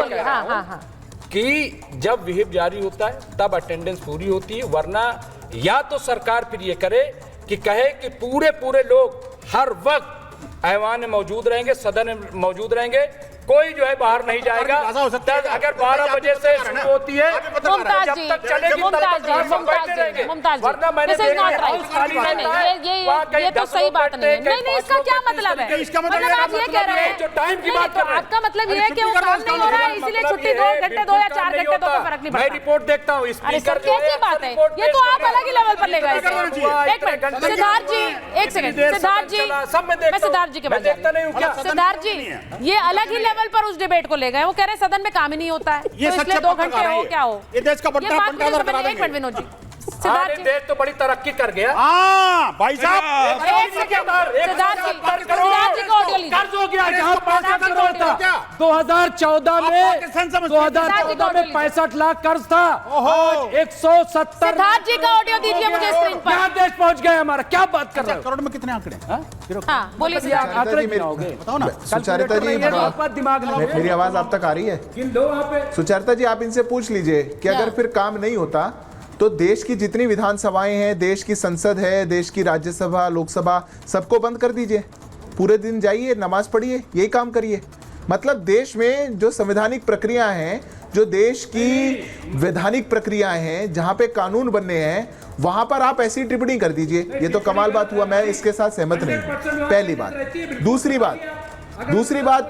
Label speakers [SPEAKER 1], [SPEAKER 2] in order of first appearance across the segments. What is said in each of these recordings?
[SPEAKER 1] कह रहा हूं कि जब व्हिप जारी होता है तब अटेंडेंस पूरी होती है, वरना या तो सरकार फिर ये करे कि कहे कि पूरे लोग हर वक्त ऐवान में मौजूद रहेंगे, सदन में मौजूद रहेंगे, कोई जो है बाहर नहीं जाएगा। अगर 12 बजे से शुरू होती है जब तक चलेगी तब तक बैठे रहेंगे, वरना मैंने
[SPEAKER 2] ये तो सही बात नहीं है। नहीं, इसका क्या मतलब है? मतलब आप ये कह रहे हैं
[SPEAKER 1] जो टाइम की बात कर रहे हैं,
[SPEAKER 2] आपका मतलब ये है कि वो काम नहीं हो रहा है इसलिए छुट्टी 2 घंटे 2 या 4 घंटे तो फर्क नहीं पड़ता।
[SPEAKER 1] मैं रिपोर्ट देखता हूँ, स्पीकर
[SPEAKER 2] कैसी बात है? ये तो आप अलग ही लेवल पर ले गए। एक मिनट सिद्धार्थ जी, एक सेकंड सिद्धार्थ जी, मैं सिद्धार्थ जी के पास देखता नहीं हूँ क्या? सिद्धार्थ जी, ये अलग ही लेवल पर उस डिबेट को ले गए। वो कह रहे हैं सदन में काम ही नहीं होता है, तो इसलिए 2 घंटे हो क्या हो?
[SPEAKER 3] ये देश का बड़ा
[SPEAKER 2] एक मिनट विनोद जी, सिद्धार्थ जी
[SPEAKER 1] देश तो बड़ी तरक्की कर गया।
[SPEAKER 3] हाँ भाई साहब,
[SPEAKER 2] सिद्धार्थ जी को ऑडियो लीजिए।
[SPEAKER 1] कर्ज हो गया, जहाँ 65 करोड़ था 2014 में 65 लाख कर्ज था, 170।
[SPEAKER 2] सिद्धार्थ जी का ऑडियो दीजिए मुझे स्क्रीन पर।
[SPEAKER 1] क्या देश पहुंच गए हमारा, क्या बात कर रहे हो?
[SPEAKER 3] करोड़ में कितने आंकड़े?
[SPEAKER 2] हाँ बोलिए
[SPEAKER 1] आंकड़े गिनाओगे?
[SPEAKER 3] बताओ ना
[SPEAKER 4] सुचरिता जी,
[SPEAKER 1] दिमाग
[SPEAKER 4] मेरी आवाज आप तक आ रही है? सुचरिता जी, आप इनसे पूछ लीजिए कि अगर फिर काम नहीं होता तो देश की जितनी विधानसभाएं हैं, देश की संसद है, देश की राज्यसभा, लोकसभा, सबको बंद कर दीजिए। पूरे दिन जाइए, नमाज पढ़िए, यही काम करिए। मतलब देश में जो संवैधानिक प्रक्रिया हैं, जो देश की वैधानिक प्रक्रियाएं हैं, जहां पे कानून बनने हैं, वहां पर आप ऐसी टिप्पणी कर दीजिए, ये तो कमाल बात हुआ। मैं इसके साथ सहमत नहीं हूं, पहली बात। दूसरी बात,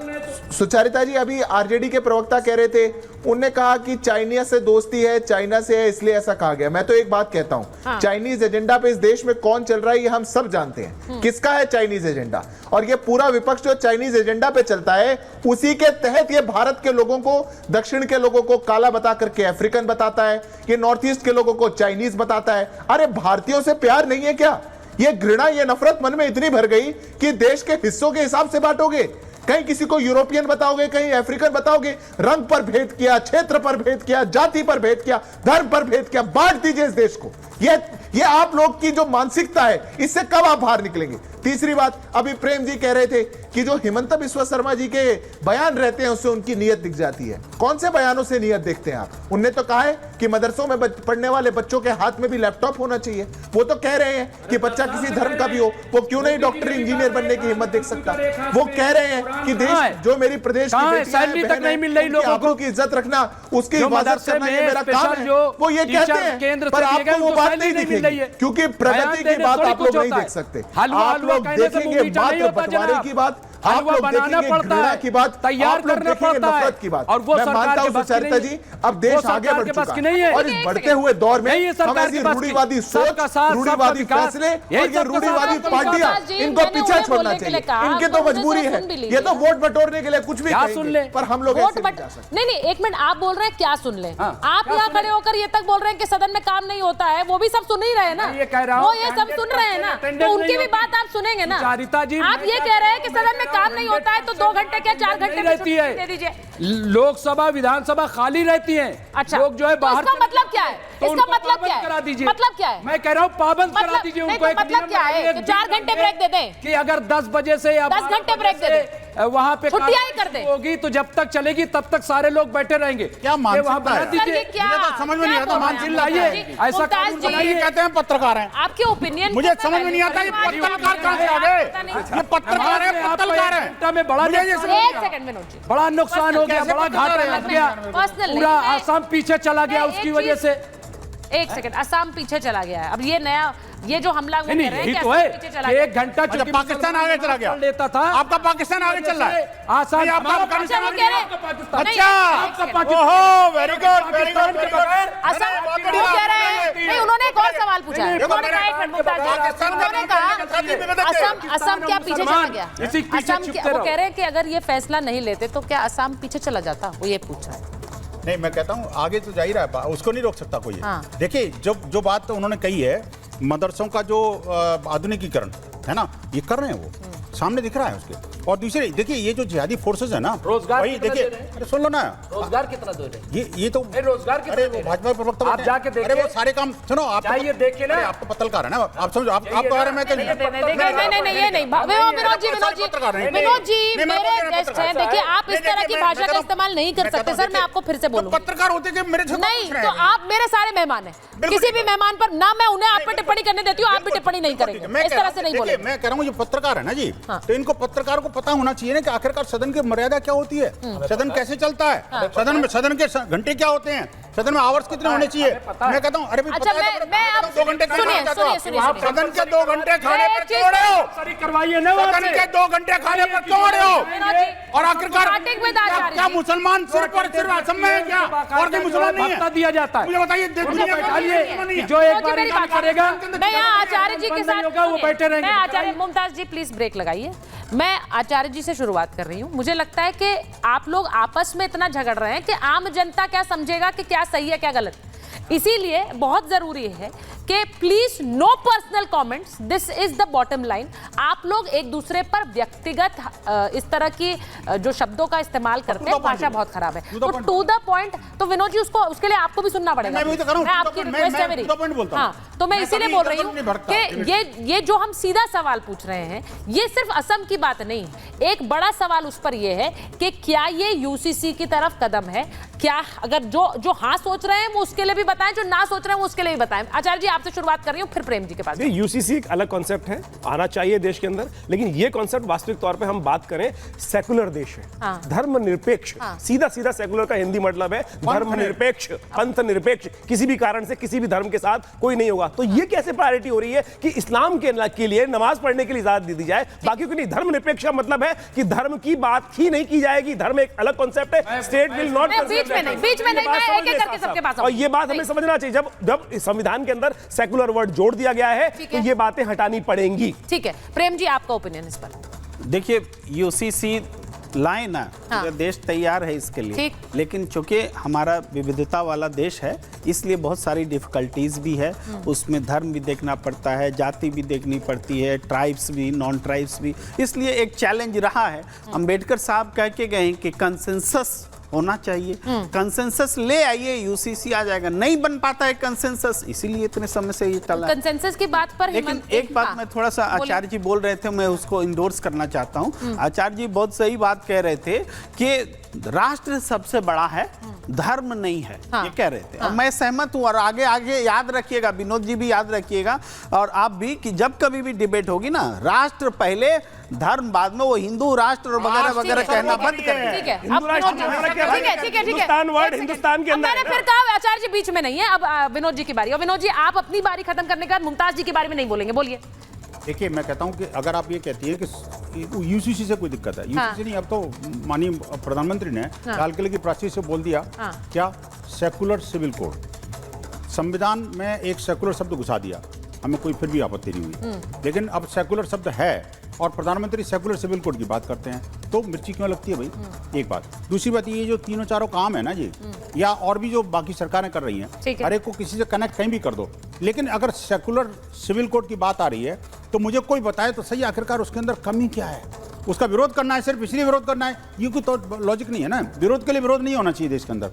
[SPEAKER 4] सुचरिता जी अभी आरजेडी के प्रवक्ता कह रहे थे, उनने कहा कि चाइना से दोस्ती है, चाइना से है इसलिए ऐसा कहा गया। मैं तो एक बात कहता हूं, चाइनीज एजेंडा पे इस देश में कौन चल रहा है ये हम सब जानते हैं, किसका है चाइनीज एजेंडा। और ये पूरा विपक्ष जो चाइनीज एजेंडा पे चलता है, उसी के तहत ये भारत के लोगों को, दक्षिण के लोगों को काला बता करके अफ्रीकन बताता है, ये नॉर्थ ईस्ट के लोगों को चाइनीज बताता है। अरे भारतीयों से प्यार नहीं है क्या? ये घृणा, ये नफरत मन में इतनी भर गई कि देश के हिस्सों के हिसाब से बांटोगे। कहीं किसी को यूरोपियन बताओगे, कहीं अफ्रीकन बताओगे। रंग पर भेद किया, क्षेत्र पर भेद किया, जाति पर भेद किया, धर्म पर भेद किया। बांट दीजिए इस देश को। ये आप लोग की जो मानसिकता है, इससे कब आप बाहर निकलेंगे? तीसरी बात, अभी प्रेम जी कह रहे थे कि जो हिमंता बिस्वा शर्मा जी के बयान रहते हैं उससे उनकी नीयत दिख जाती है। कौन से बयानों से नीयत देखते हैं आप? उनने तो कहा है कि मदरसों में पढ़ने वाले बच्चों के हाथ में भी लैपटॉप होना चाहिए। वो तो कह रहे हैं कि बच्चा किसी धर्म का भी हो, वो क्यों नहीं डॉक्टर इंजीनियर बनने की हिम्मत देख सकता? वो कह रहे हैं कि देश, जो मेरी प्रदेश की
[SPEAKER 1] सैलरी तक नहीं मिल रही लोगों को,
[SPEAKER 4] की इज्जत रखना, उसकी हिफाजत करना, ये मेरा काम है। वो ये कहते हैं, पर आपको वो बात नहीं दिखेगी, क्योंकि प्रगति की बात आप लोग नहीं देख सकते। आप लोग देखेंगे मात्र बंटवारे की बात, आप लोग देखेंगे घृणा की बात,
[SPEAKER 1] तैयार करना पड़ता है,
[SPEAKER 4] की बात।
[SPEAKER 1] और वो
[SPEAKER 4] मैं मानता हूं सुचरिता जी, अब देश आगे बढ़ चुका है और इस बढ़ते हुए दौर में हम ऐसी रूढ़िवादी सोच, रूढ़िवादी फैसले और ये रूढ़िवादी पार्टियां, इनको पीछे छोड़ना चाहिए। इनकी तो मजबूरी है, ये तो वोट बटोरने के लिए कुछ भी कहेंगे, पर हम लोग ऐसे नहीं जा सकते।
[SPEAKER 2] नहीं, एक मिनट, आप बोल रहे हैं क्या सुन ले? आप यहाँ खड़े होकर ये तक बोल रहे हैं कि सदन में काम नहीं होता है, वो भी सब सुन ही रहे हैं ना, वो ये सब सुन रहे हैं ना, तो उनकी भी बात आप सुनेंगे ना। आप ये कह रहे हैं कि सदन में काम नहीं होता है तो 2 घंटे क्या 4 घंटे
[SPEAKER 1] रहती है,
[SPEAKER 2] दे दीजिए।
[SPEAKER 1] लोकसभा विधानसभा खाली रहती है।
[SPEAKER 2] अच्छा,
[SPEAKER 1] लोग जो है बाहर,
[SPEAKER 2] इसका मतलब क्या है? इसका मतलब क्या है?
[SPEAKER 1] करा दीजिए।
[SPEAKER 2] मतलब क्या है?
[SPEAKER 1] मैं कह रहा हूँ पाबंद करा दीजिए उनको।
[SPEAKER 2] मतलब क्या है कि 4 घंटे ब्रेक दे दें,
[SPEAKER 1] कि अगर 10 बजे से या
[SPEAKER 2] 10 घंटे ब्रेक दे दें,
[SPEAKER 1] वहाँ पे
[SPEAKER 2] छुट्टियां ही कर दे
[SPEAKER 1] होगी तो जब तक चलेगी तब तक सारे लोग बैठे रहेंगे।
[SPEAKER 3] क्या मानसिकता है?
[SPEAKER 2] समझ में नहीं आता।
[SPEAKER 1] मानसिक लाइए, ऐसा कानून बनाइए।
[SPEAKER 3] कहते हैं पत्रकार हैं,
[SPEAKER 2] आपके ओपिनियन
[SPEAKER 3] मुझे समझ में नहीं आता ये पत्रकार कहां से आ गए? ये पत्रकार है, पत्रकार है।
[SPEAKER 1] में बड़ा बड़ा नुकसान हो गया, बड़ा घाटा लग गया, पूरा आसाम पीछे चला गया उसकी वजह से।
[SPEAKER 2] एक सेकंड, असम पीछे चला गया है। अब ये नया, ये जो हमला वो कह रहे हैं कि
[SPEAKER 1] तो
[SPEAKER 2] पीछे चला गया।
[SPEAKER 1] 1 घंटा
[SPEAKER 3] पाकिस्तान आगे चला गया
[SPEAKER 1] लेता था,
[SPEAKER 3] आपका पाकिस्तान आगे चल रहा है।
[SPEAKER 1] आसाम,
[SPEAKER 3] आपका
[SPEAKER 1] अफगानिस्तान,
[SPEAKER 3] अच्छा, ओहो, very good, very good.
[SPEAKER 2] Assam वो कह रहे हैं, नहीं, उन्होंने एक और सवाल पूछा है। उन्होंने कहा, एक मिनट मुमताज जी, उन्होंने कहा असम क्या पीछे चला गया? असम, वो कह रहे हैं कि अगर ये फैसला नहीं लेते तो क्या असम पीछे चला जाता? वो ये पूछा है।
[SPEAKER 3] नहीं, मैं कहता हूँ आगे तो जा ही रहा है, उसको नहीं रोक सकता कोई। देखिए, जो बात उन्होंने कही है, मदरसों का जो आधुनिकीकरण है ना, ये कर रहे हैं, वो सामने दिख रहा है उसके। और दूसरे देखिए ये जो जिहादी फोर्सेस है ना,
[SPEAKER 1] रोजगार
[SPEAKER 3] वही
[SPEAKER 1] कितना
[SPEAKER 3] देखिए,
[SPEAKER 1] दे रहे हैं?
[SPEAKER 3] अरे सुन लो ना,
[SPEAKER 1] रोजगार कितना दे रहे हैं?
[SPEAKER 3] ये तो
[SPEAKER 1] रोजगार कितना
[SPEAKER 3] अरे
[SPEAKER 1] दे
[SPEAKER 3] वो
[SPEAKER 1] रहे हैं?
[SPEAKER 3] भाजपा प्रवक्ता
[SPEAKER 1] आप
[SPEAKER 3] बैठे
[SPEAKER 1] जाके
[SPEAKER 3] हैं।
[SPEAKER 1] देखिए।
[SPEAKER 3] अरे वो सारे काम सुनो, आप
[SPEAKER 1] जाइए देखिए ना।
[SPEAKER 3] आप तो पत्रकार है ना, आप समझो, आप
[SPEAKER 1] जाइए
[SPEAKER 3] कह रहे
[SPEAKER 1] ना।
[SPEAKER 3] हैं मैं
[SPEAKER 2] नहीं, ये नहीं विनोद जी मेरे गेस्ट हैं। देखिए आप इस तरह की भाषा का इस्तेमाल नहीं कर सकते सर, मैं आपको फिर से बोलूंगी।
[SPEAKER 3] पत्रकार होते कि मेरे से
[SPEAKER 2] नहीं, तो आप मेरे सारे मेहमान हैं, किसी भी मेहमान पर ना मैं उन्हें आप पे टिप्पणी करने देती हूँ, आप भी टिप्पणी नहीं करेंगे, इस तरह से नहीं बोलेंगे।
[SPEAKER 3] मैं कह रहा हूँ ये पत्रकार है ना जी, तो इनको पत्रकार को पता होना चाहिए ना कि आखिरकार सदन की मर्यादा क्या होती है, सदन कैसे चलता है, सदन के घंटे क्या होते हैं, सदन में आवर्स कितने होने चाहिए। मैं कहता हूँ अरे भाई
[SPEAKER 2] अच्छा, मैं अब
[SPEAKER 3] 2 घंटे
[SPEAKER 2] सुनिए
[SPEAKER 3] सदन के 2 घंटे खाने पर क्यों रहे हो,
[SPEAKER 1] करवाइए ना
[SPEAKER 3] सदन के 2 घंटे खाने पर क्यों रहे हो, और आखिरकार
[SPEAKER 2] Starting with आचार्य
[SPEAKER 3] क्या
[SPEAKER 2] जी।
[SPEAKER 3] मुसलमान सिर्फ और सिर्फ असम में है क्या, और कोई मुसलमान नहीं
[SPEAKER 1] भत्ता
[SPEAKER 3] है,
[SPEAKER 1] दिया जाता है।
[SPEAKER 3] मुझे बताइए दुनिया में
[SPEAKER 1] बैठाइए, जो एक बार
[SPEAKER 2] मेरी
[SPEAKER 1] काम
[SPEAKER 2] बात
[SPEAKER 1] करेगा
[SPEAKER 2] मैं यहाँ आचार्य जी के
[SPEAKER 1] बंद
[SPEAKER 2] साथ
[SPEAKER 1] नहीं होगा, वो
[SPEAKER 2] सुनिए,
[SPEAKER 1] बैठे रहेंगे।
[SPEAKER 2] मैं आचार्य मुमताज जी प्लीज ब्रेक लगाइए। मैं आचार्य जी से शुरुआत कर रही हूँ। मुझे लगता है कि आप लोग आपस में इतना झगड़ रहे हैं कि आम जनता क्या समझेगा कि क्या सही है क्या गलत, इसीलिए बहुत जरूरी है कि please no personal comments, this is the bottom line. आप लोग एक दूसरे पर व्यक्तिगत इस तरह की जो शब्दों का इस्तेमाल करते हैं, भाषा बहुत खराब है। तो टू द पॉइंट, तो विनोद जी उसको उसके लिए आपको भी सुनना पड़ेगा। मैं आपकी रिक्वेस्ट है मेरी, हाँ, तो मैं इसीलिए बोल रही हूँ कि ये जो हम सीधा सवाल पूछ रहे हैं, ये सिर्फ असम की बात नहीं है। एक बड़ा सवाल उस पर यह है कि क्या ये यूसीसी की तरफ कदम है, क्या अगर जो हाँ सोच रहे हैं वो उसके लिए भी बताएं, जो ना सोच रहे हैं वो उसके लिए भी बताएं। आचार्य जी आपसे शुरुआत कर रही हूं, फिर प्रेम जी के पास।
[SPEAKER 5] यूसीसी एक अलग कॉन्सेप्ट है, आना चाहिए देश के अंदर, लेकिन ये कॉन्सेप्ट वास्तविक तौर पे हम बात करें, सेकुलर देश है,
[SPEAKER 2] हाँ।
[SPEAKER 5] धर्मनिरपेक्ष, सीधा सीधा सेकुलर का हिंदी मतलब है धर्मनिरपेक्ष, पंथ निरपेक्ष, किसी भी कारण से किसी भी धर्म के साथ कोई नहीं होगा। तो ये कैसे प्रायोरिटी हो रही है कि इस्लाम के लिए नमाज पढ़ने के लिए इजाजत दे दी जाए, बाकी को नहीं। धर्मनिरपेक्ष का मतलब है कि धर्म की बात ही नहीं की जाएगी, धर्म एक अलग कॉन्सेप्ट है, स्टेट विल नॉट।
[SPEAKER 2] बीच में नहीं, मैं एक-एक करके सबके पास
[SPEAKER 5] और ये बात हमें समझना चाहिए, जब संविधान के अंदर सेकुलर वर्ड जोड़ दिया गया है तो ये बातें हटानी पड़ेंगी।
[SPEAKER 2] ठीक है, प्रेम जी आपका ओपिनियन इस पर।
[SPEAKER 6] देखिए यूसीसी लाए ना,
[SPEAKER 2] हाँ।
[SPEAKER 6] देश तैयार है इसके लिए,
[SPEAKER 2] ठीक।
[SPEAKER 6] लेकिन चूंकि हमारा विविधता वाला देश है, इसलिए बहुत सारी डिफिकल्टीज भी है। उसमें धर्म भी देखना पड़ता है, जाति भी देखनी पड़ती है, ट्राइब्स भी, नॉन ट्राइब्स भी, इसलिए एक चैलेंज रहा है। अंबेडकर साहब कह के गए कि कंसेंसस होना चाहिए, कंसेंसस ले आइए, यूसीसी आ जाएगा। नहीं बन पाता है कंसेंसस, इसीलिए इतने समय से ये चला।
[SPEAKER 2] कंसेंसस की बात पर
[SPEAKER 6] लेकिन एक बात मैं थोड़ा सा, आचार्य जी बोल रहे थे, मैं उसको इंडोर्स करना चाहता हूँ। आचार्य जी बहुत सही बात कह रहे थे कि राष्ट्र सबसे बड़ा है, धर्म नहीं है, ये कह रहे थे। और मैं सहमत हूँ, और आगे आगे याद रखिएगा, विनोद जी भी याद रखिएगा, और आप भी, कि जब कभी भी डिबेट होगी ना, राष्ट्र पहले धर्म बाद में, वो हिंदू राष्ट्र और वगैरह वगैरह कहना बंद कर दें।
[SPEAKER 2] ठीक है,
[SPEAKER 5] हिंदू राष्ट्र
[SPEAKER 2] ठीक है।
[SPEAKER 5] हिंदुस्तान वर्ड हिंदुस्तान के अंदर।
[SPEAKER 2] मैंने फिर कहा आचार्य जी बीच में नहीं है, अब विनोद जी की बारी। और विनोद जी आप अपनी बारी खत्म करने के बाद मुमताज जी के बारे में नहीं बोलेंगे, बोलिए।
[SPEAKER 3] देखिए मैं कहता हूं कि अगर आप ये कहती है कि यूसीसी से कोई दिक्कत है, यूसीसी नहीं, अब तो माननीय प्रधानमंत्री ने हाल के लिए की प्राची से बोल दिया, क्या सेकुलर सिविल कोड, संविधान में एक सेकुलर शब्द घुसा दिया, हमें कोई फिर भी आपत्ति नहीं हुई। लेकिन अब सेकुलर शब्द है और प्रधानमंत्री सेकुलर सिविल कोड की बात करते हैं, तो मिर्ची क्यों लगती है भाई? एक बात। दूसरी बात, ये जो तीनों चारों काम है ना जी, या और भी जो बाकी सरकारें कर रही हैं, हर एक को किसी से कनेक्ट कहीं भी कर दो, लेकिन अगर सेकुलर सिविल कोड की बात आ रही है तो मुझे कोई बताए तो सही, आखिरकार उसके अंदर कमी क्या है? उसका विरोध करना है, सिर्फ इसलिए विरोध करना है, ये कोई तो लॉजिक नहीं है ना। विरोध के लिए विरोध नहीं होना चाहिए देश के अंदर।